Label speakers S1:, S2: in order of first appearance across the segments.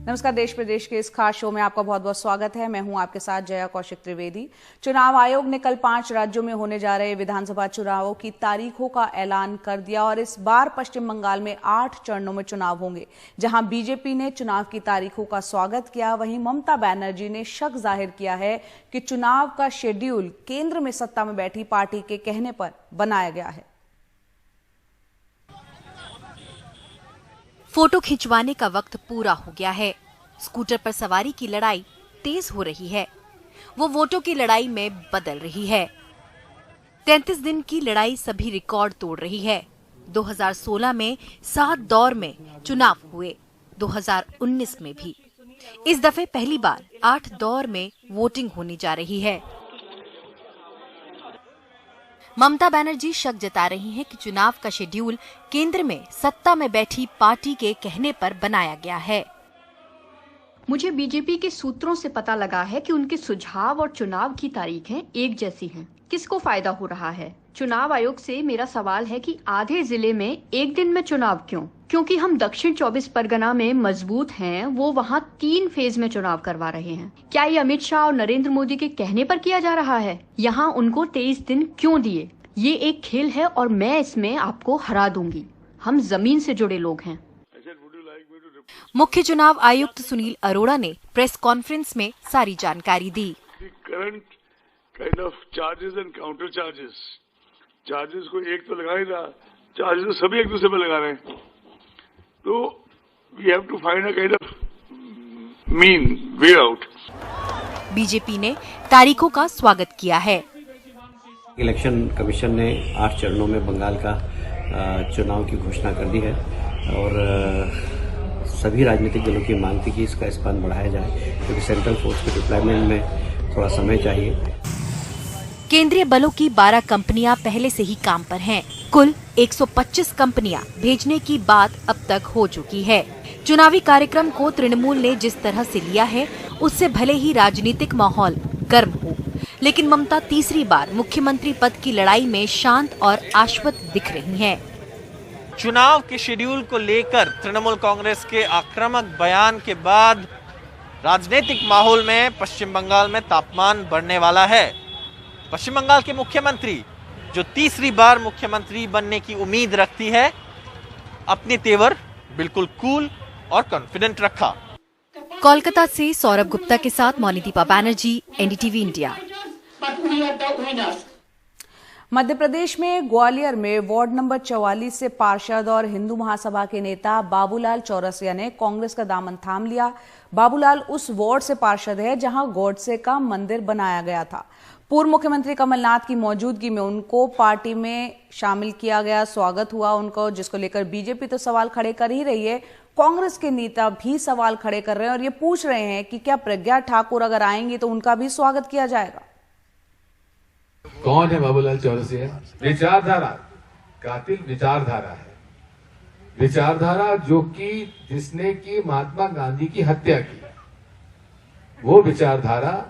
S1: नमस्कार, देश प्रदेश के इस खास शो में आपका बहुत बहुत स्वागत है। मैं हूं आपके साथ जया कौशिक त्रिवेदी। चुनाव आयोग ने कल 5 राज्यों में होने जा रहे विधानसभा चुनावों की तारीखों का ऐलान कर दिया और इस बार पश्चिम बंगाल में 8 चरणों में चुनाव होंगे। जहां बीजेपी ने चुनाव की तारीखों का स्वागत किया, वहीं ममता बनर्जी ने शक जाहिर किया है कि चुनाव का शेड्यूल केंद्र में सत्ता में बैठी पार्टी के कहने पर बनाया गया है।
S2: फोटो खिंचवाने का वक्त पूरा हो गया है। स्कूटर पर सवारी की लड़ाई तेज हो रही है। वो वोटों की लड़ाई में बदल रही है। 33 दिन की लड़ाई सभी रिकॉर्ड तोड़ रही है। 2016 में 7 दौर में चुनाव हुए, 2019 में भी। इस दफे पहली बार 8 दौर में वोटिंग होने जा रही है। ममता बनर्जी शक जता रही हैं कि चुनाव का शेड्यूल केंद्र में सत्ता में बैठी पार्टी के कहने पर बनाया गया है।
S3: मुझे बीजेपी के सूत्रों से पता लगा है कि उनके सुझाव और चुनाव की तारीखें एक जैसी हैं। किसको फायदा हो रहा है? चुनाव आयोग से मेरा सवाल है कि आधे जिले में एक दिन में चुनाव क्यों? क्योंकि हम दक्षिण 24 परगना में मजबूत हैं, वो वहाँ 3 फेज में चुनाव करवा रहे हैं। क्या ये अमित शाह और नरेंद्र मोदी के कहने पर किया जा रहा है? यहाँ उनको 23 दिन क्यों दिए? ये एक खेल है और मैं इसमें आपको हरा दूंगी। हम जमीन से जुड़े लोग हैं।
S2: मुख्य चुनाव आयुक्त सुनील अरोड़ा ने प्रेस कॉन्फ्रेंस में सारी जानकारी दी।
S4: Current kind of charges and counter charges को एक तो लगा ही रहा, चार्जेस तो सभी एक दूसरे पे लगा रहे हैं, तो we have to find a kind of mean way out.
S2: BJP ने तारीखों का स्वागत किया है।
S5: इलेक्शन कमीशन ने 8 चरणों में बंगाल का चुनाव की घोषणा कर दी है और सभी राजनीतिक दलों की मांग थी कि इसका स्पान बढ़ाया जाए, क्योंकि सेंट्रल फोर्स के डिप्लॉयमेंट में थोड़ा समय चाहिए।
S2: केंद्रीय बलों की 12 कंपनियां पहले से ही काम पर हैं। कुल 125 कंपनियां भेजने की बात अब तक हो चुकी है। चुनावी कार्यक्रम को तृणमूल ने जिस तरह से लिया है, उससे भले ही राजनीतिक माहौल गर्म हो, लेकिन ममता तीसरी बार मुख्यमंत्री पद की लड़ाई में शांत और आश्वस्त दिख रही हैं।
S6: चुनाव के शेड्यूल को लेकर तृणमूल कांग्रेस के आक्रामक बयान के बाद राजनीतिक माहौल में पश्चिम बंगाल में तापमान बढ़ने वाला है। पश्चिम बंगाल के मुख्यमंत्री, जो तीसरी बार मुख्यमंत्री बनने की उम्मीद रखती है, अपनी तेवर बिल्कुल कूल और कॉन्फिडेंट रखा।
S2: कोलकाता से सौरभ गुप्ता के साथ मोनिदीपा बनर्जी, एनडीटीवी इंडिया।
S1: मध्य प्रदेश में ग्वालियर में वार्ड नंबर 44 से पार्षद और हिंदू महासभा के नेता बाबूलाल चौरसिया ने कांग्रेस का दामन थाम लिया। बाबूलाल उस वार्ड से पार्षद है जहां गॉडसे का मंदिर बनाया गया था। पूर्व मुख्यमंत्री कमलनाथ की मौजूदगी में उनको पार्टी में शामिल किया गया, स्वागत हुआ उनको, जिसको लेकर बीजेपी तो सवाल खड़े कर ही रही है। कांग्रेस के नेता भी सवाल खड़े कर रहे हैं और ये पूछ रहे हैं कि क्या प्रज्ञा ठाकुर अगर आएंगी तो उनका भी स्वागत किया जाएगा।
S7: कौन है बाबूलाल चौरसिया? विचारधारा, कातिल विचारधारा है। विचारधारा जो कि जिसने की महात्मा गांधी की हत्या की, वो विचारधारा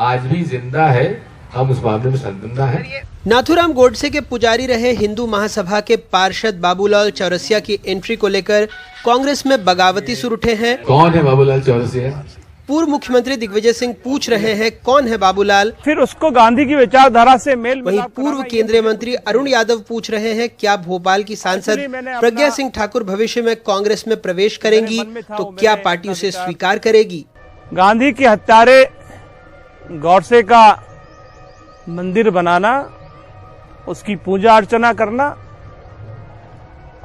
S7: आज भी जिंदा है। हम उस मामले में संदिग्ध हैं।
S8: नाथूराम गोडसे के पुजारी रहे हिंदू महासभा के पार्षद बाबूलाल चौरसिया की एंट्री को लेकर कांग्रेस में बगावती सुर उठे हैं।
S7: कौन है बाबूलाल चौरसिया?
S8: पूर्व मुख्यमंत्री दिग्विजय सिंह पूछ रहे हैं कौन है बाबूलाल।
S9: फिर उसको गांधी की विचारधारा से मेल।
S8: वहीं पूर्व केंद्रीय मंत्री अरुण यादव पूछ रहे हैं क्या भोपाल की सांसद प्रज्ञा सिंह ठाकुर भविष्य में कांग्रेस में प्रवेश करेंगी तो क्या पार्टी उसे स्वीकार करेगी।
S9: गांधी के हत्यारे गॉडसे का मंदिर बनाना, उसकी पूजा अर्चना करना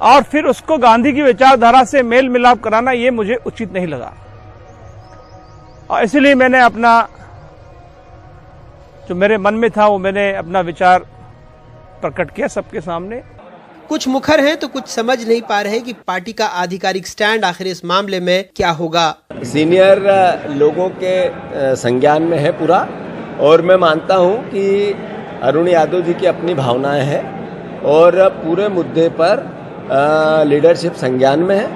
S9: और फिर उसको गांधी की विचारधारा से मेल मिलाप कराना, ये मुझे उचित नहीं लगा और इसलिए मैंने अपना जो मेरे मन में था वो मैंने अपना विचार प्रकट किया सबके सामने।
S8: कुछ मुखर हैं तो कुछ समझ नहीं पा रहे कि पार्टी का आधिकारिक स्टैंड आखिर इस मामले में क्या होगा।
S10: सीनियर लोगों के संज्ञान में है पूरा, और मैं मानता हूं कि अरुण यादव जी की अपनी भावनाएं हैं और पूरे मुद्दे पर लीडरशिप संज्ञान में है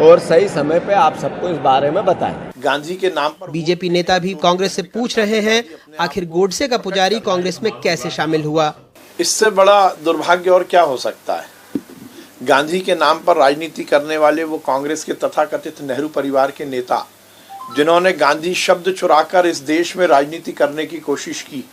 S10: और सही समय पे आप सबको इस बारे में बताएं।
S11: गांधी के नाम पर
S8: बीजेपी नेता भी कांग्रेस से पूछ रहे हैं आखिर गोडसे का पुजारी कांग्रेस में कैसे शामिल हुआ।
S11: इससे बड़ा दुर्भाग्य और क्या हो सकता है। गांधी के नाम पर राजनीति करने वाले वो कांग्रेस के तथाकथित नेहरू परिवार के नेता जिन्होंने गांधी शब्द चुराकर इस देश में राजनीति करने की कोशिश की।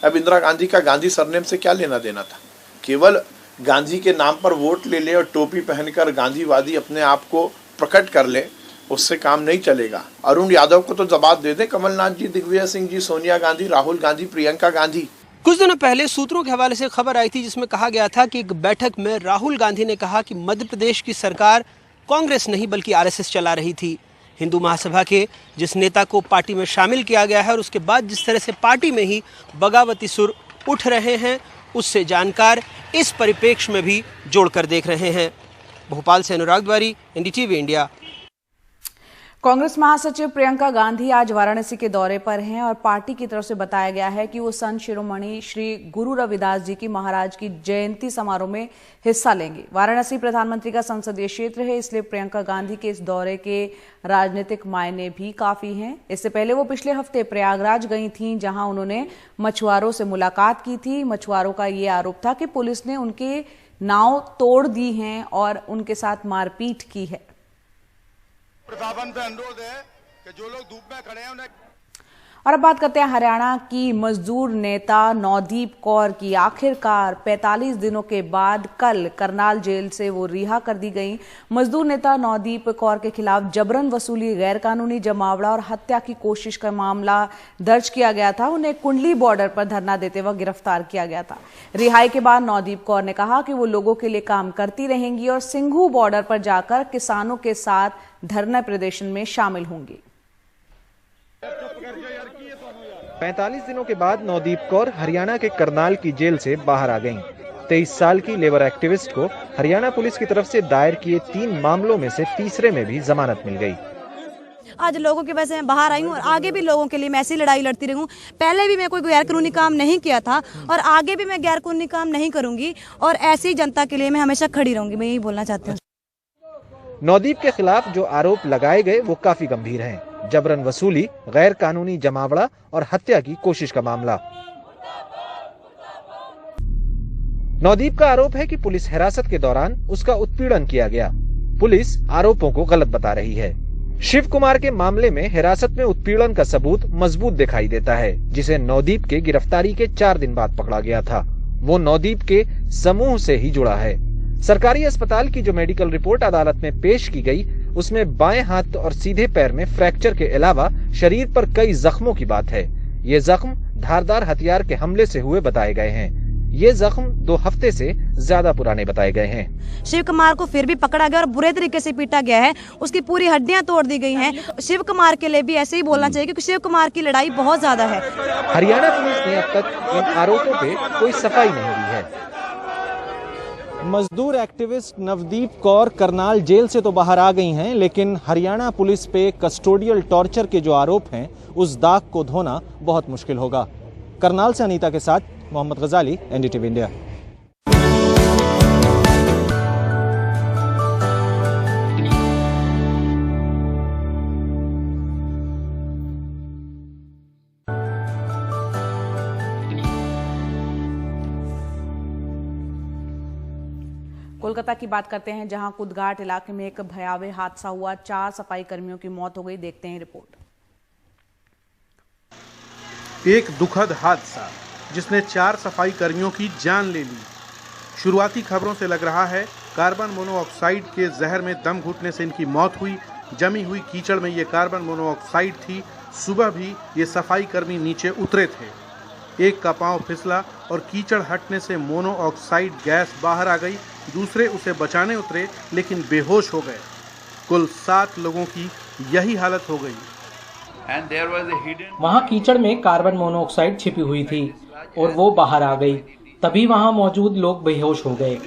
S11: अब इंदिरा गांधी का गांधी सरनेम से क्या लेना देना था? केवल गांधी के नाम पर वोट ले ले और टोपी पहनकर गांधीवादी अपने आप को प्रकट कर ले, उससे काम नहीं चलेगा। अरुण यादव को तो जवाब दे दें कमलनाथ जी, दिग्विजय सिंह जी, सोनिया गांधी, राहुल गांधी, प्रियंका गांधी।
S8: कुछ दिनों पहले सूत्रों के हवाले से खबर आई थी जिसमें कहा गया था कि एक बैठक में राहुल गांधी ने कहा कि मध्य प्रदेश की सरकार कांग्रेस नहीं बल्कि आरएसएस चला रही थी। हिंदू महासभा के जिस नेता को पार्टी में शामिल किया गया है और उसके बाद जिस तरह से पार्टी में ही बगावती सुर उठ रहे हैं, उससे जानकार इस परिप्रेक्ष्य में भी जोड़कर देख रहे हैं। भोपाल से अनुराग द्वारी, एनडीटीवी इंडिया।
S1: कांग्रेस महासचिव प्रियंका गांधी आज वाराणसी के दौरे पर हैं और पार्टी की तरफ से बताया गया है कि वो संत शिरोमणि श्री गुरु रविदास जी की महाराज की जयंती समारोह में हिस्सा लेंगे। वाराणसी प्रधानमंत्री का संसदीय क्षेत्र है, इसलिए प्रियंका गांधी के इस दौरे के राजनीतिक मायने भी काफी हैं। इससे पहले वो पिछले हफ्ते प्रयागराज गई थीं, जहां उन्होंने मछुआरों से मुलाकात की थी। मछुआरों का ये आरोप था कि पुलिस ने उनके नाव तोड़ दी हैं और उनके साथ मारपीट की है।
S12: प्रशासन से अनुरोध है कि जो लोग धूप में खड़े हैं उन्हें।
S1: और अब बात करते हैं हरियाणा की मजदूर नेता नवदीप कौर की। आखिरकार 45 दिनों के बाद कल करनाल जेल से वो रिहा कर दी गई। मजदूर नेता नवदीप कौर के खिलाफ जबरन वसूली, गैर कानूनी जमावड़ा और हत्या की कोशिश का मामला दर्ज किया गया था। उन्हें कुंडली बॉर्डर पर धरना देते वक्त गिरफ्तार किया गया था। रिहाई के बाद नवदीप कौर ने कहा कि वो लोगों के लिए काम करती रहेंगी और सिंघू बॉर्डर पर जाकर किसानों के साथ धरना प्रदर्शन में शामिल होंगी।
S13: 45 दिनों के बाद नवदीप कौर हरियाणा के करनाल की जेल से बाहर आ गईं। 23 साल की लेबर एक्टिविस्ट को हरियाणा पुलिस की तरफ से दायर किए 3 मामलों में से तीसरे में भी जमानत मिल गई।
S14: आज लोगों की वजह से मैं बाहर आई हूँ और आगे भी लोगों के लिए मैं ऐसी लड़ाई लड़ती रहूँ। पहले भी मैं कोई गैर कानूनी काम नहीं किया था और आगे भी मैं गैर कानूनी काम नहीं करूंगी और ऐसी जनता के लिए मैं हमेशा खड़ी रहूंगी। मैं यही बोलना चाहती हूँ।
S13: नवदीप के खिलाफ जो आरोप लगाए गए वो काफी गंभीर हैं। जबरन वसूली, गैर कानूनी जमावड़ा और हत्या की कोशिश का मामला। नवदीप का आरोप है कि पुलिस हिरासत के दौरान उसका उत्पीड़न किया गया। पुलिस आरोपों को गलत बता रही है। शिव कुमार के मामले में हिरासत में उत्पीड़न का सबूत मजबूत दिखाई देता है, जिसे नवदीप के गिरफ्तारी के 4 दिन बाद पकड़ा गया था। वो नवदीप के समूह से ही जुड़ा है। सरकारी अस्पताल की जो मेडिकल रिपोर्ट अदालत में पेश की गई, उसमें बाएं हाथ और सीधे पैर में फ्रैक्चर के अलावा शरीर पर कई जख्मों की बात है। ये जख्म धारदार हथियार के हमले से हुए बताए गए हैं। ये जख्म 2 हफ्ते से ज्यादा पुराने बताए गए हैं।
S14: शिव कुमार को फिर भी पकड़ा गया और बुरे तरीके से पीटा गया है। उसकी पूरी हड्डियां तोड़ दी गई हैं। शिव कुमार के लिए भी ऐसे ही बोलना चाहिए क्योंकि शिव कुमार की लड़ाई बहुत ज्यादा है।
S13: हरियाणा पुलिस ने अब तक इन आरोपों पे कोई सफाई नहीं दी है।
S15: मजदूर एक्टिविस्ट नवदीप कौर करनाल जेल से तो बाहर आ गई हैं, लेकिन हरियाणा पुलिस पे कस्टोडियल टॉर्चर के जो आरोप हैं उस दाग को धोना बहुत मुश्किल होगा। करनाल से अनीता के साथ मोहम्मद गजाली, एनडीटीवी इंडिया।
S1: कोलकाता की बात करते हैं, जहां कुदघाट इलाके में एक भयावह हादसा हुआ। 4 सफाई कर्मियों की मौत हो गई। देखते हैं रिपोर्ट।
S16: एक दुखद हादसा जिसने 4 सफाई कर्मियों की जान ले ली। शुरुआती खबरों से लग रहा है कार्बन मोनोऑक्साइड के जहर में दम घुटने से इनकी मौत हुई। जमी हुई कीचड़ में ये कार्बन मोनोऑक्साइड थी। सुबह भी ये सफाई कर्मी नीचे उतरे थे। एक का पांव फिसला और कीचड़ हटने से मोनोऑक्साइड गैस बाहर आ गई। दूसरे उसे बचाने उतरे लेकिन बेहोश हो गए। कुल 7 लोगों की यही हालत हो गई।
S17: वहाँ कीचड़ में कार्बन मोनोऑक्साइड छिपी हुई थी और वो बाहर आ गई। तभी वहाँ मौजूद लोग बेहोश हो गए।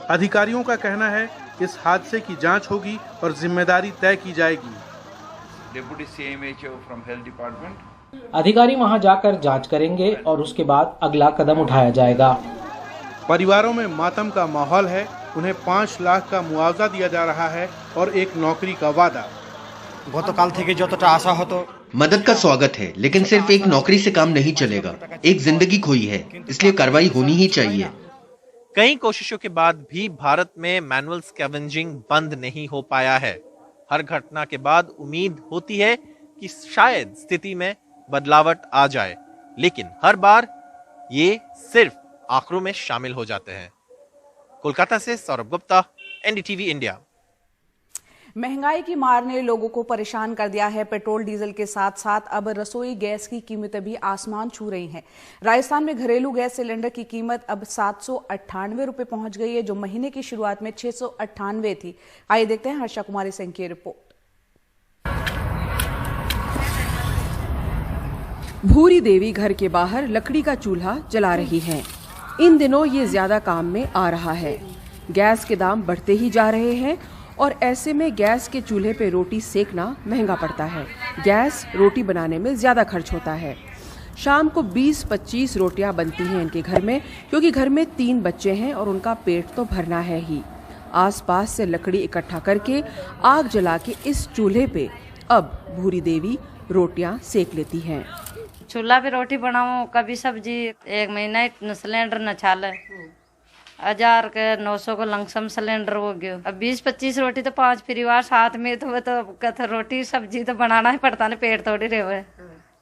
S16: अधिकारियों का कहना है इस हादसे की जांच होगी और जिम्मेदारी तय की जाएगी।
S12: Deputy CMHO from health department
S17: अधिकारी वहां जाकर जांच करेंगे और उसके बाद अगला कदम उठाया जाएगा।
S16: परिवारों में मातम का माहौल है। उन्हें 5 लाख का मुआवजा दिया जा रहा है और एक नौकरी का वादा।
S18: गतकाल থেকে যতটা आशा হতো
S19: मदद का स्वागत है, लेकिन सिर्फ एक नौकरी से काम नहीं चलेगा। एक जिंदगी खोई है, इसलिए कार्रवाई होनी ही चाहिए।
S6: कई कोशिशों के बाद भी भारत में मैनुअल स्कैवेंजिंग बंद नहीं हो पाया है। हर घटना के बाद उम्मीद होती है कि शायद स्थिति में बदलावट आ जाए, लेकिन हर बार ये सिर्फ आंकड़ों में शामिल हो जाते हैं। कोलकाता से सौरभ गुप्ता, एनडीटीवी इंडिया।
S1: महंगाई की मार ने लोगों को परेशान कर दिया है। पेट्रोल डीजल के साथ साथ अब रसोई गैस की कीमतें भी आसमान छू रही हैं। राजस्थान में घरेलू गैस सिलेंडर की कीमत अब 798 रुपए पहुंच गई है, जो महीने की शुरुआत में 698 थी। आइए देखते हैं हर्षा कुमारी सिंह की रिपोर्ट। भूरी देवी घर के बाहर लकड़ी का चूल्हा जला रही हैं। इन दिनों ये ज्यादा काम में आ रहा है। गैस के दाम बढ़ते ही जा रहे हैं और ऐसे में गैस के चूल्हे पे रोटी सेकना महंगा पड़ता है। गैस रोटी बनाने में ज्यादा खर्च होता है। शाम को 20-25 रोटियां बनती हैं इनके घर में, क्योंकि घर में 3 बच्चे हैं और उनका पेट तो भरना है ही। आसपास से लकड़ी इकट्ठा करके आग जला के इस चूल्हे पे अब भूरी देवी रोटियां सेक लेती हैं।
S20: चूल्हा पे रोटी बनाऊं, कभी सब्जी, 1 महीना सिलेंडर न छाले, 1000 के 900 को लमसम सिलेंडर हो गया। अब 20-25 रोटी तो 5 परिवार साथ में, तो वो तो कथा रोटी सब्जी तो बनाना ही पड़ता ना, पेट थोड़ी रहे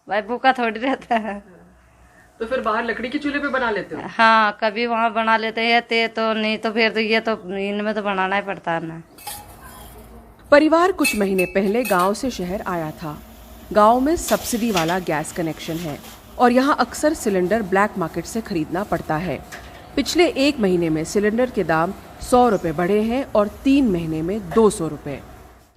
S20: भाई, भूखा थोड़ी रहता है।
S21: तो फिर बाहर लकड़ी के चूल्हे पे बना लेते हो?
S20: हाँ, कभी वहाँ बना लेते हैं, तो नहीं तो फिर तो ये तो इनमें तो बनाना ही पड़ता है ना।
S1: परिवार कुछ महीने पहले गांव से शहर आया था। गांव में सब्सिडी वाला गैस कनेक्शन है और यहाँ अक्सर सिलेंडर ब्लैक मार्केट से खरीदना पड़ता है। पिछले 1 महीने में सिलेंडर के दाम 100 रुपए बढ़े हैं और 3 महीने में 200 रुपए।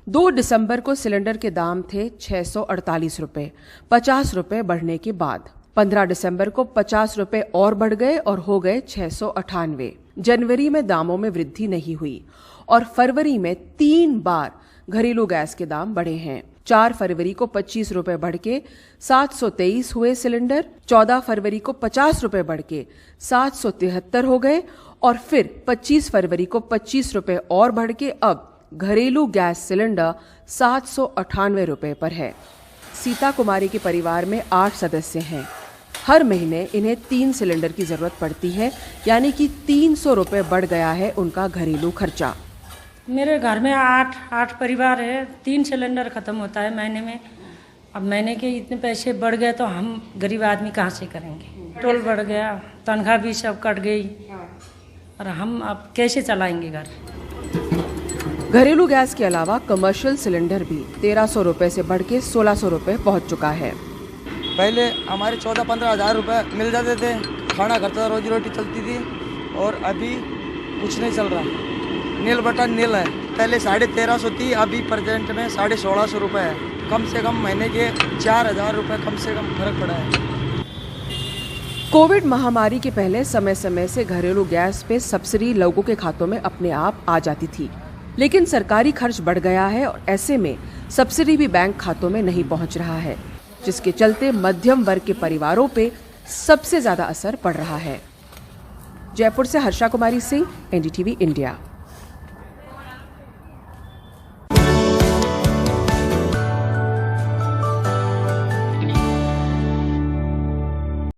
S1: 2 दिसंबर को सिलेंडर के दाम थे 648 रुपए, 50 रुपए बढ़ने के बाद 15 दिसंबर को 50 रुपए और बढ़ गए और हो गए 698। जनवरी में दामों में वृद्धि नहीं हुई और फरवरी में 3 बार घरेलू गैस के दाम बढ़े हैं। 4 फरवरी को 25 रुपए बढ़ के 723 हुए सिलेंडर, 14 फरवरी को 50 रुपए बढ़ के 773 हो गए और फिर 25 फरवरी को 25 रुपए और बढ़ के अब घरेलू गैस सिलेंडर 798 रुपए पर है। सीता कुमारी के परिवार में 8 सदस्य हैं। हर महीने इन्हें 3 सिलेंडर की जरूरत पड़ती है, यानी कि 300 रुपए बढ़ गया है उनका घरेलू खर्चा।
S22: मेरे घर में 8 परिवार है, 3 सिलेंडर खत्म होता है महीने में। अब महीने के इतने पैसे बढ़ गए तो हम गरीब आदमी कहाँ से करेंगे? टोल बढ़ गया, तनख्वाह भी सब कट गई और हम अब कैसे चलाएंगे घर?
S1: घरेलू गैस के अलावा कमर्शियल सिलेंडर भी 1300 रुपए से बढ़ के 1600 रुपए पहुँच चुका है।
S23: पहले हमारे 14-15 हज़ार रुपए मिल जाते थे, खाना खर्चा रोजी रोटी चलती थी, और अभी कुछ नहीं चल रहा। नील बटन नील है। पहले 1350 थी, अभी प्रेजेंट में 1650 रुपए है। कम से कम महीने के 4000 रुपए कम से कम फर्क पड़ा है।
S1: कोविड महामारी के पहले समय समय से घरेलू गैस पे सब्सिडी लोगों के खातों में अपने आप आ जाती थी, लेकिन सरकारी खर्च बढ़ गया है और ऐसे में सब्सिडी भी बैंक खातों में नहीं पहुंच रहा है, जिसके चलते मध्यम वर्ग के परिवारों पे सबसे ज्यादा असर पड़ रहा है। जयपुर से हर्षा कुमारी सिंह, एनडीटीवी इंडिया।